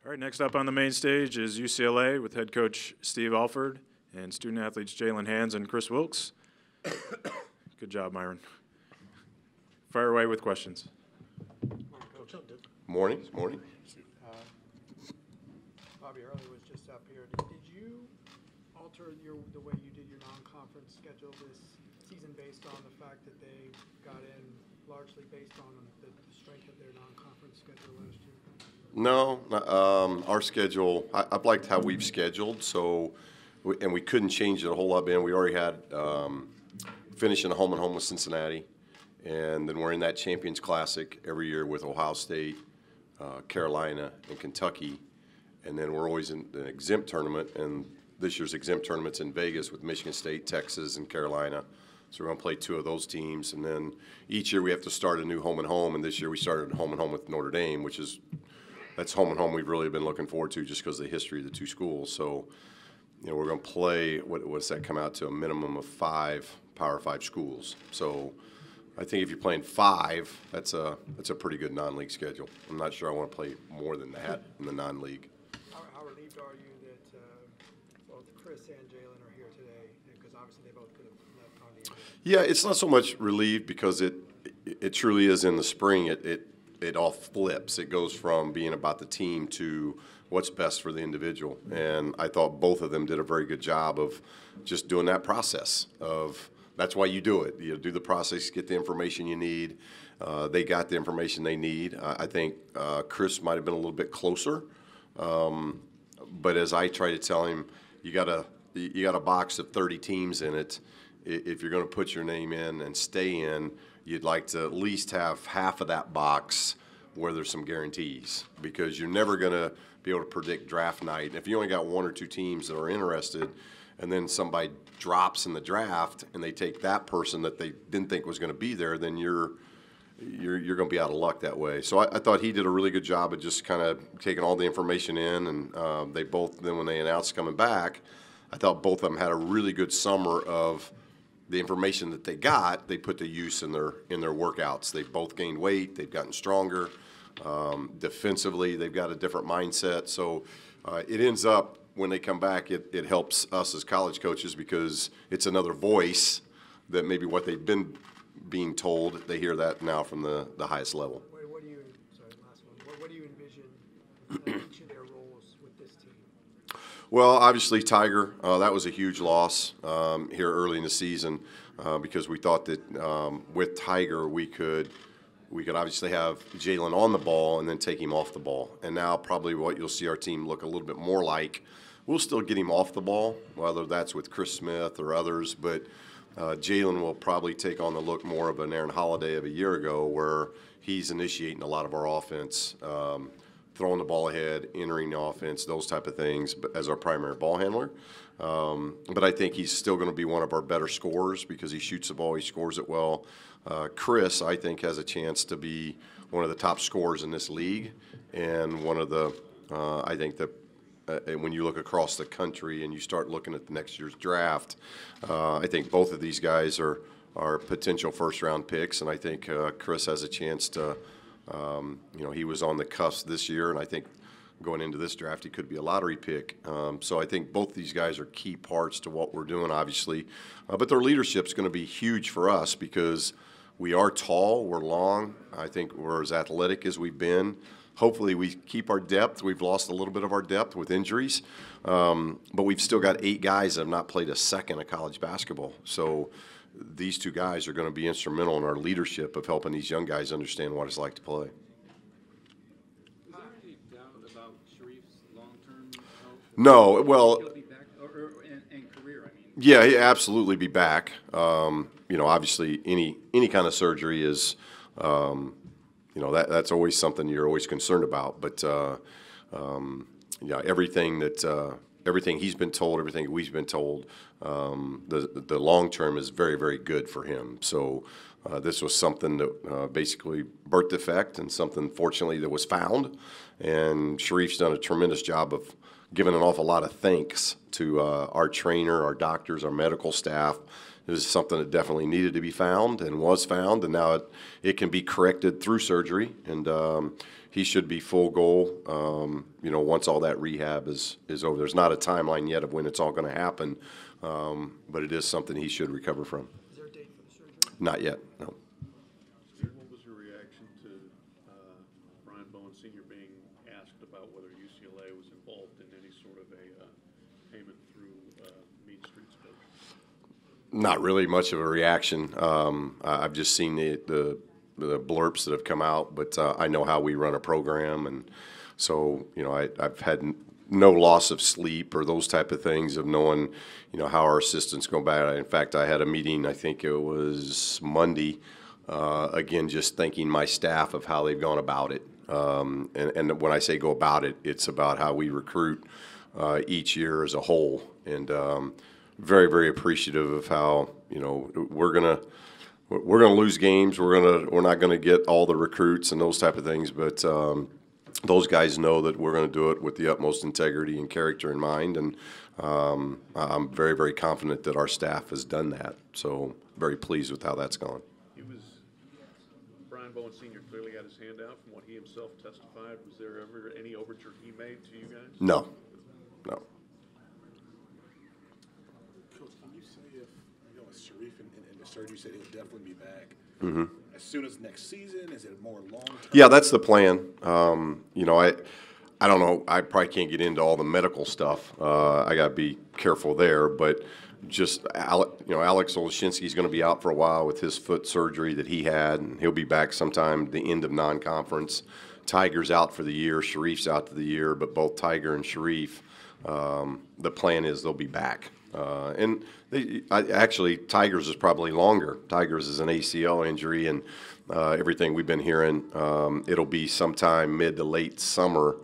All right, next up on the main stage is UCLA with head coach Steve Alford and student athletes Jalen Hands and Chris Wilkes. Good job, Myron. Fire away with questions. Morning. Bobby Early was just up here. Did you alter the way you did your non-conference schedule this season based on the fact that they got in largely based on the strength of their non-conference schedule last year? No, our schedule, I've liked how we've scheduled, and we couldn't change it a whole lot, Ben. We already had finishing a home and home with Cincinnati, and then we're in that Champions Classic every year with Ohio State, Carolina, and Kentucky, and then we're always in an exempt tournament, and this year's exempt tournament's in Vegas with Michigan State, Texas, and Carolina. So we're going to play two of those teams, and then each year we have to start a new home and home, and this year we started home and home with Notre Dame, that's home and home we've really been looking forward to just because of the history of the two schools. So, we're going to play, what's that come out to, a minimum of 5 Power 5 schools. So I think if you're playing 5, that's a pretty good non-league schedule. I'm not sure I want to play more than that in the non-league. How relieved are you that both Chris and Jalen are here today? Because obviously they both could have left on the end. Yeah, it's not so much relieved because it truly is in the spring. It all flips. It goes from being about the team to what's best for the individual. And I thought both of them did a very good job of just doing that process of that's why you do it. You do the process, get the information you need. They got the information they need. I think Chris might have been a little bit closer. But as I try to tell him, you got a box of 30 teams in it. If you're going to put your name in and stay in, you'd like to at least have half of that box where there's some guarantees because you're never going to be able to predict draft night. And if you only got 1 or 2 teams that are interested and then somebody drops in the draft and they take that person that they didn't think was going to be there, then you're going to be out of luck that way. So I thought he did a really good job of just kind of taking all the information in, and they both, then when they announced coming back, I thought both of them had a really good summer of the information that they got, they put to use in their workouts. They've both gained weight. They've gotten stronger. Defensively, they've got a different mindset. So it ends up, when they come back, it helps us as college coaches because it's another voice that maybe what they've been being told, they hear that now from the highest level. What do you envision each of their roles with this team? Well, obviously, Tiger, that was a huge loss here early in the season because we thought that with Tiger we could obviously have Jalen on the ball and then take him off the ball. And now probably what you'll see our team look a little bit more like, we'll still get him off the ball, whether that's with Chris Smith or others, but Jalen will probably take on the look more of an Aaron Holiday of a year ago where he's initiating a lot of our offense, throwing the ball ahead, entering the offense, those type of things as our primary ball handler. But I think he's still going to be one of our better scorers because he shoots the ball, he scores it well. Chris, I think, has a chance to be one of the top scorers in this league and one of the, I think that when you look across the country and you start looking at the next year's draft, I think both of these guys are potential first-round picks, and I think Chris has a chance to he was on the cusp this year, and I think going into this draft, he could be a lottery pick. So I think both these guys are key parts to what we're doing, obviously. But their leadership's going to be huge for us because we are tall, we're long. I think we're as athletic as we've been. Hopefully we keep our depth. We've lost a little bit of our depth with injuries. But we've still got 8 guys that have not played a second of college basketball. So these 2 guys are going to be instrumental in our leadership of helping these young guys understand what it's like to play. Is there any doubt about Sharif's long-term health? No, well, He'll be back, and career, I mean. Yeah, he'll absolutely be back. Obviously any kind of surgery is, that's always something you're always concerned about. But everything he's been told, everything we've been told, the long term is very, very good for him. So this was something that basically birth defect and something, fortunately, that was found. And Sharif's done a tremendous job of giving an awful lot of thanks to our trainer, our doctors, our medical staff. It was something that definitely needed to be found and was found, and now it can be corrected through surgery. And he should be full goal, once all that rehab is over. There's not a timeline yet of when it's all going to happen, but it is something he should recover from. Is there a date for the surgery? Not yet, no. Steve, what was your reaction to Brian Bowen Sr. being asked about whether UCLA was involved in any sort of a payment through Mean Streets coach? Not really much of a reaction. I've just seen the blurps that have come out, but I know how we run a program, and so I've had no loss of sleep or those type of things of knowing how our assistants go about it. In fact, I had a meeting, I think it was Monday, again just thanking my staff of how they've gone about it. And when I say go about it, it's about how we recruit each year as a whole, and very, very appreciative of how we're gonna lose games. We're not gonna get all the recruits and those type of things, but those guys know that we're gonna do it with the utmost integrity and character in mind, and I'm very, very confident that our staff has done that. So very pleased with how that's gone. Brian Bowen Sr. clearly got his hand out from what he himself testified. Was there ever any overture he made to you guys? No. Coach, can you say if Sharif and the surgery said he'll definitely be back as soon as next season? Is it more long term? Yeah, that's the plan. I don't know. I probably can't get into all the medical stuff. I got to be careful there. But just Alex Olszynski's going to be out for a while with his foot surgery that he had, and he'll be back sometime the end of non-conference. Tiger's out for the year. Sharif's out for the year. But both Tiger and Sharif, the plan is they'll be back. And actually, Tiger's is probably longer. Tiger's is an ACL injury, and everything we've been hearing, it'll be sometime mid to late summer,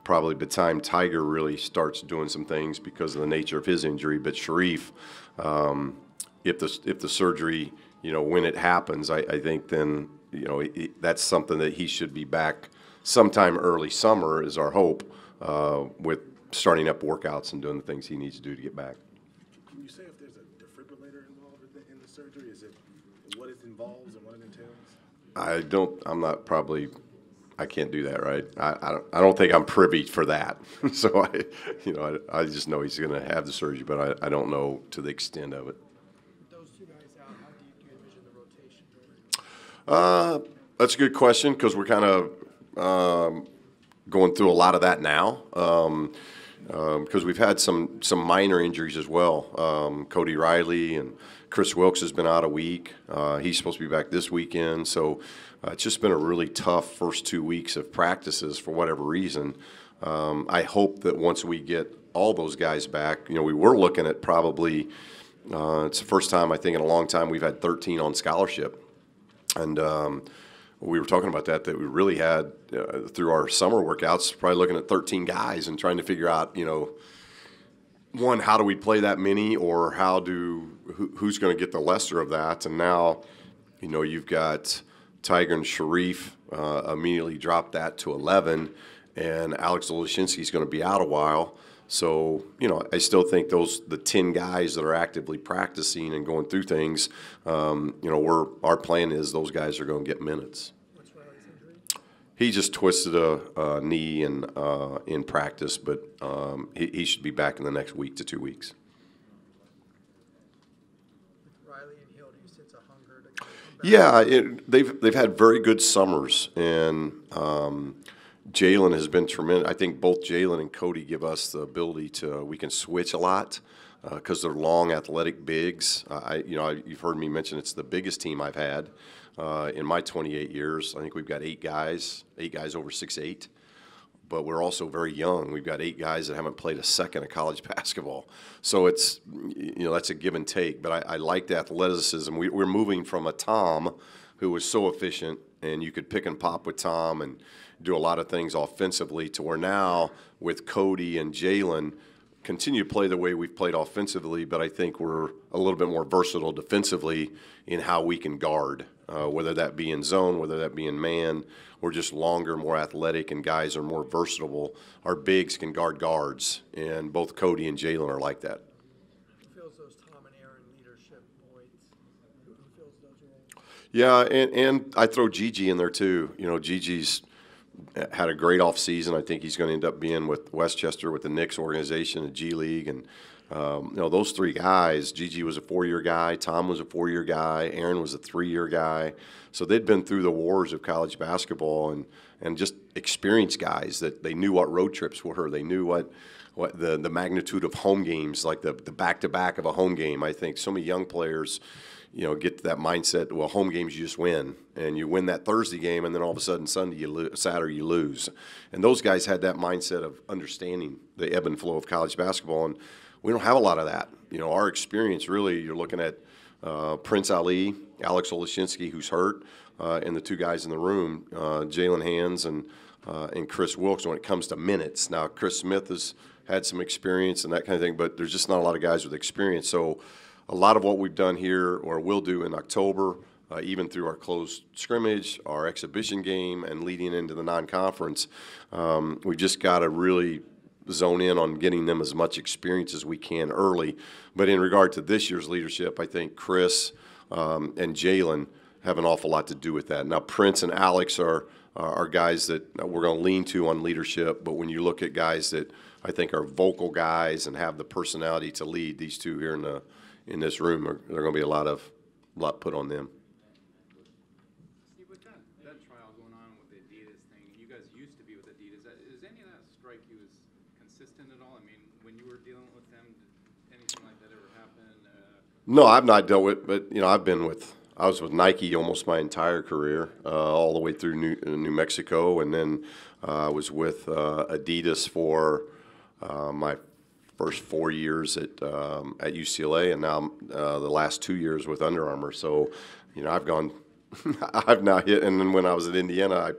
probably the time Tiger really starts doing some things because of the nature of his injury. But Sharif, if the surgery, when it happens, I think then that's something that he should be back sometime early summer is our hope, with starting up workouts and doing the things he needs to do to get back. Can you say if there's a defibrillator involved in the surgery? Is it what it involves and what it entails? I can't do that, right? I don't think I'm privy for that. So I just know he's going to have the surgery, but I don't know to the extent of it. With those two guys out, how do you envision the rotation? That's a good question because we're kind of going through a lot of that now. Because we've had some minor injuries as well. Cody Riley and Chris Wilkes has been out a week. He's supposed to be back this weekend. So it's just been a really tough first 2 weeks of practices for whatever reason. I hope that once we get all those guys back, we were looking at probably, it's the first time I think in a long time we've had 13 on scholarship. And we were talking about that we really had through our summer workouts, probably looking at 13 guys and trying to figure out, one, how do we play that many, or who's going to get the lesser of that? And now, you've got Tiger and Sharif immediately dropped that to 11, and Alex Olszynski's going to be out a while. So, I still think the 10 guys that are actively practicing and going through things, our plan is those guys are going to get minutes. What's Riley's injury? He just twisted a knee in practice, but he should be back in the next week to 2 weeks. With Riley and Hill, do you sense a hunger to come back? Yeah, they've had very good summers, and Jalen has been tremendous. I think both Jalen and Cody give us the ability we can switch a lot because they're long, athletic bigs. You've heard me mention it's the biggest team I've had in my 28 years. I think we've got 8 guys over 6'8", but we're also very young. We've got 8 guys that haven't played a second of college basketball. So it's, that's a give and take. But I like the athleticism. We're moving from a Tom who was so efficient, and you could pick and pop with Tom and do a lot of things offensively, to where now with Cody and Jalen continue to play the way we've played offensively, but I think we're a little bit more versatile defensively in how we can guard, whether that be in zone, whether that be in man. We're just longer, more athletic, and guys are more versatile. Our bigs can guard guards, and both Cody and Jalen are like that. Who fills those Tom and Aaron leadership voids? Who fills those roles? Yeah, and I throw Gigi in there too. Gigi's had a great off season. I think he's going to end up being with Westchester, with the Knicks organization, the G League, and those three guys. Gigi was a 4-year guy, Tom was a 4-year guy, Aaron was a 3-year guy. So they'd been through the wars of college basketball and just experienced guys that they knew what road trips were. They knew what the magnitude of home games, like the back-to-back of a home game. I think so many young players, get to that mindset, well, home games you just win. And you win that Thursday game, and then all of a sudden Saturday you lose. And those guys had that mindset of understanding the ebb and flow of college basketball, and we don't have a lot of that. Our experience, really, you're looking at Prince Ali, Alex Olashinsky, who's hurt, and the two guys in the room, Jalen Hands and Chris Wilkes, when it comes to minutes. Now, Chris Smith has had some experience and that kind of thing, but there's just not a lot of guys with experience. So a lot of what we've done here or will do in October, even through our closed scrimmage, our exhibition game, and leading into the non-conference, we've just got to really zone in on getting them as much experience as we can early. But in regard to this year's leadership, I think Chris and Jalen have an awful lot to do with that. Now, Prince and Alex are guys that we're going to lean to on leadership, but when you look at guys that I think are vocal guys and have the personality to lead, these two here in this room, there are going to be a lot put on them. Steve, with that trial going on with the Adidas thing, you guys used to be with Adidas. Does any of that strike you as consistent at all? I mean, when you were dealing with them, did anything like that ever happen? No, I've not dealt with, but I was with Nike almost my entire career, all the way through New Mexico, and then I was with Adidas for my first 4 years at UCLA, and now the last 2 years with Under Armour. So, I've now hit. And then when I was at Indiana,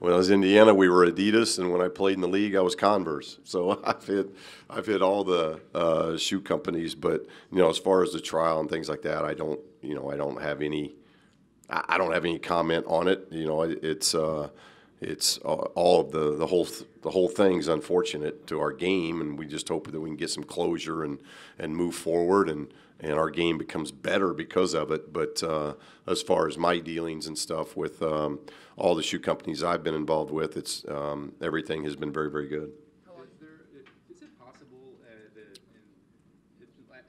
we were Adidas, and when I played in the league, I was Converse. So I've hit all the shoe companies. But as far as the trial and things like that, I don't have any comment on it. It's all of the whole thing's unfortunate to our game, and we just hope that we can get some closure and move forward, and our game becomes better because of it. But as far as my dealings and stuff with all the shoe companies I've been involved with, it's everything has been very, very good. Is it possible that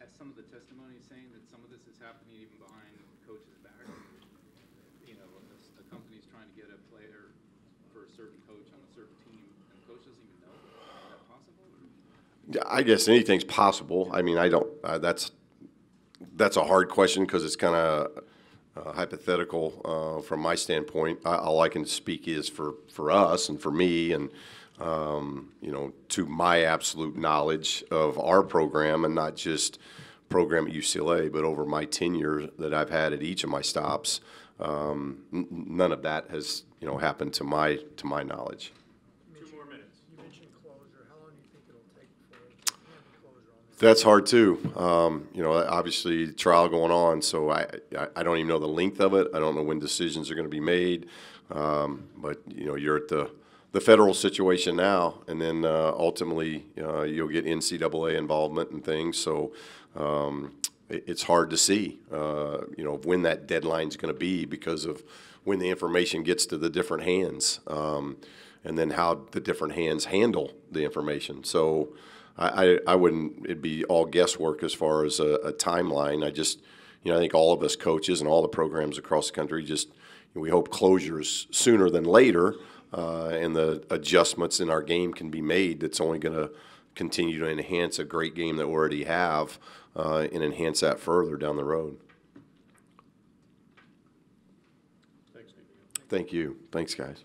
as some of the testimony saying that some of this is happening even behind coaches' backs? A company's trying to get a player for a certain coach on a certain team, and the coach doesn't even know. Is that possible? Yeah, I guess anything's possible. I mean, I don't. That's a hard question because it's kind of hypothetical from my standpoint. All I can speak is for us and for me, and to my absolute knowledge of our program, and not just program at UCLA, but over my tenure that I've had at each of my stops. None of that has happened to my knowledge. 2 more minutes. You mentioned closure. How long do you think it'll take before you have closure on this? That's hard too. Obviously trial going on, so I don't even know the length of it. I don't know when decisions are going to be made. But you're at the federal situation now, and then ultimately you'll get NCAA involvement and things. So it's hard to see, when that deadline's going to be because of when the information gets to the different hands, and then how the different hands handle the information. So I wouldn't, it'd be all guesswork as far as a timeline. I just, I think all of us coaches and all the programs across the country we hope closures sooner than later, and the adjustments in our game can be made. That's only going to continue to enhance a great game that we already have, and enhance that further down the road. Thanks, Steve. Thank you. Thanks, guys.